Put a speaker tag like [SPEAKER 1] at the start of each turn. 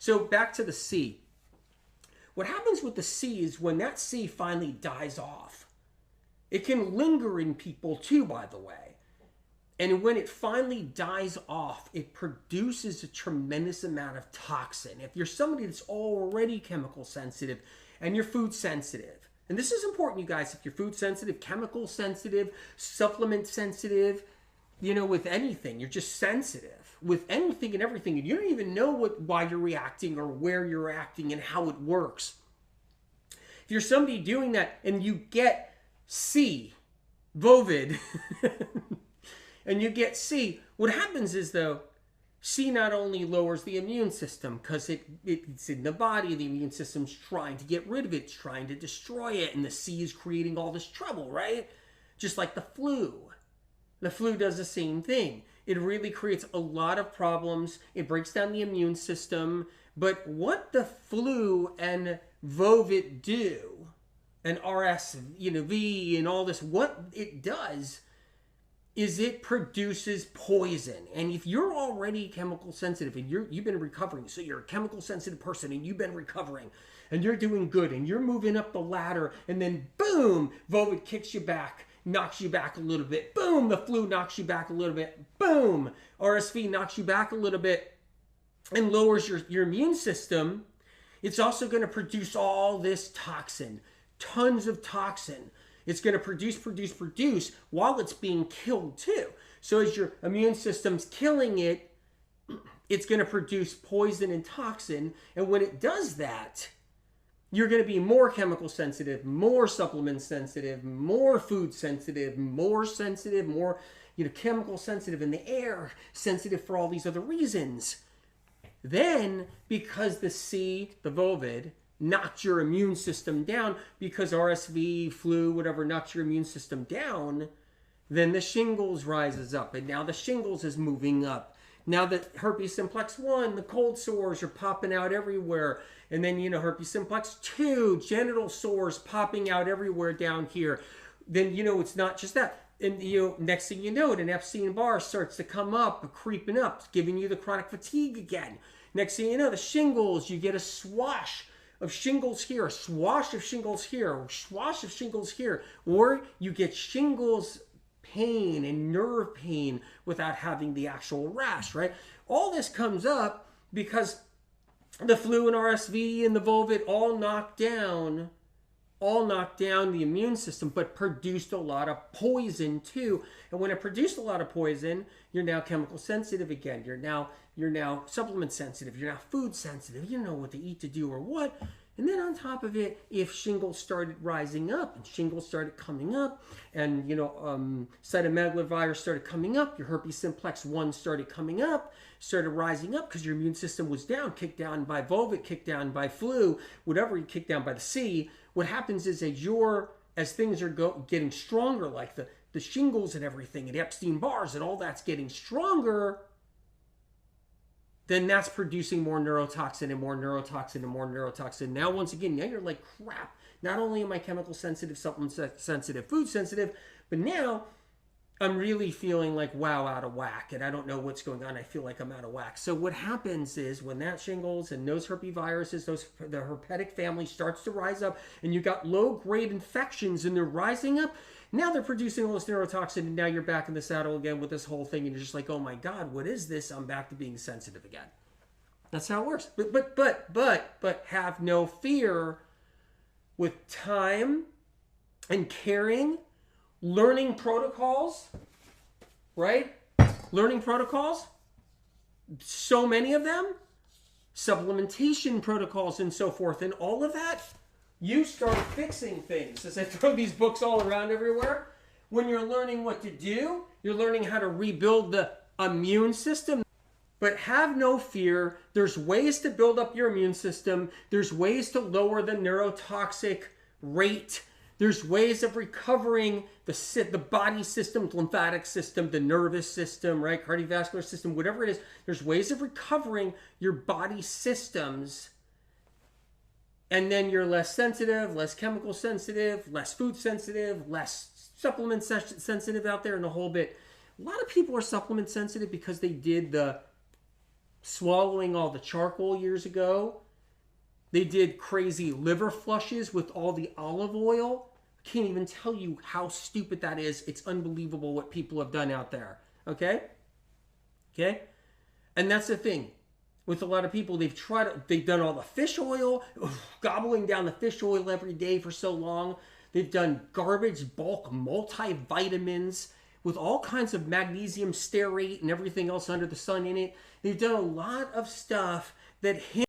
[SPEAKER 1] So back to the C. What happens with the C is when that C finally dies off, it can linger in people too, by the way. And when it finally dies off, it produces a tremendous amount of toxin. If you're somebody that's already chemical sensitive and you're food sensitive, and this is important, you guys, if you're food sensitive, chemical sensitive, supplement sensitive, with anything, you're just sensitive with anything and everything, and you don't even know why you're reacting or where you're reacting and how it works. If you're somebody doing that and you get C, Vovid, and you get C, what happens is, though, C not only lowers the immune system because it's in the body, the immune system's trying to get rid of it, it's trying to destroy it, and the C is creating all this trouble, right? Just like the flu. The flu does the same thing. It really creates a lot of problems. It breaks down the immune system. But what the flu and Vovid do, and RSV and all this, what it does is it produces poison. And if you're already chemical sensitive and you've been recovering, so you're a chemical sensitive person and you've been recovering and you're doing good and you're moving up the ladder, and then boom, Vovid kicks you back, knocks you back a little bit. Boom, the flu knocks you back a little bit. Boom, RSV knocks you back a little bit and lowers your immune system. It's also going to produce all this toxin, tons of toxin. It's going to produce while it's being killed too. So as your immune system's killing it, it's going to produce poison and toxin. And when it does that, you're going to be more chemical sensitive, more supplement sensitive, more food sensitive, more chemical sensitive in the air, sensitive for all these other reasons. Then, because the C, the Vovid, knocks your immune system down, because RSV, flu, whatever, knocks your immune system down, then the shingles rises up. And now the shingles is moving up. Now the herpes simplex 1, the cold sores are popping out everywhere. And then, herpes simplex 2, genital sores popping out everywhere down here. Then, it's not just that. And, next thing you know, an Epstein-Barr starts to come up, creeping up, giving you the chronic fatigue again. Next thing you know, the shingles, you get a swash of shingles here, a swash of shingles here, a swash of shingles here. Or you get shingles pain and nerve pain without having the actual rash, right? All this comes up because the flu and RSV and the Vovid all knocked down the immune system, but produced a lot of poison too. And when it produced a lot of poison, you're now chemical sensitive again. You're now supplement sensitive. You're now food sensitive. You don't know what to eat, to do, or what. And then on top of it, if shingles started rising up and shingles started coming up, and cytomegalovirus started coming up, your herpes simplex 1 started coming up, started rising up because your immune system was down, kicked down by Vovid, kicked down by flu, whatever, you kicked down by the C. What happens is as things are getting stronger, like the shingles and everything, and Epstein-Barr's and all that's getting stronger, then that's producing more neurotoxin and more neurotoxin and more neurotoxin. Now, once again, now you're like, crap, not only am I chemical sensitive, supplement sensitive, food sensitive, but now I'm really feeling like, wow, out of whack, and I don't know what's going on. I feel like I'm out of whack. So what happens is when that shingles and those herpesviruses, the herpetic family starts to rise up, and you got low-grade infections and they're rising up, now they're producing all this neurotoxin, and now you're back in the saddle again with this whole thing, and you're just like, oh my God, what is this? I'm back to being sensitive again. That's how it works. But have no fear. With time and caring, learning protocols, right? Learning protocols, so many of them, supplementation protocols and so forth, and all of that, you start fixing things. As I throw these books all around everywhere, when you're learning what to do, you're learning how to rebuild the immune system. But have no fear. There's ways to build up your immune system. There's ways to lower the neurotoxic rate. There's ways of recovering the body system, the lymphatic system, the nervous system, right? Cardiovascular system, whatever it is. There's ways of recovering your body systems. And then you're less sensitive, less chemical sensitive, less food sensitive, less supplement sensitive out there, and a whole bit. A lot of people are supplement sensitive because they did the swallowing all the charcoal years ago. They did crazy liver flushes with all the olive oil. I can't even tell you how stupid that is. It's unbelievable what people have done out there. Okay? Okay? And that's the thing. With a lot of people, they've done all the fish oil, gobbling down the fish oil every day for so long. They've done garbage bulk multivitamins with all kinds of magnesium stearate and everything else under the sun in it. They've done a lot of stuff that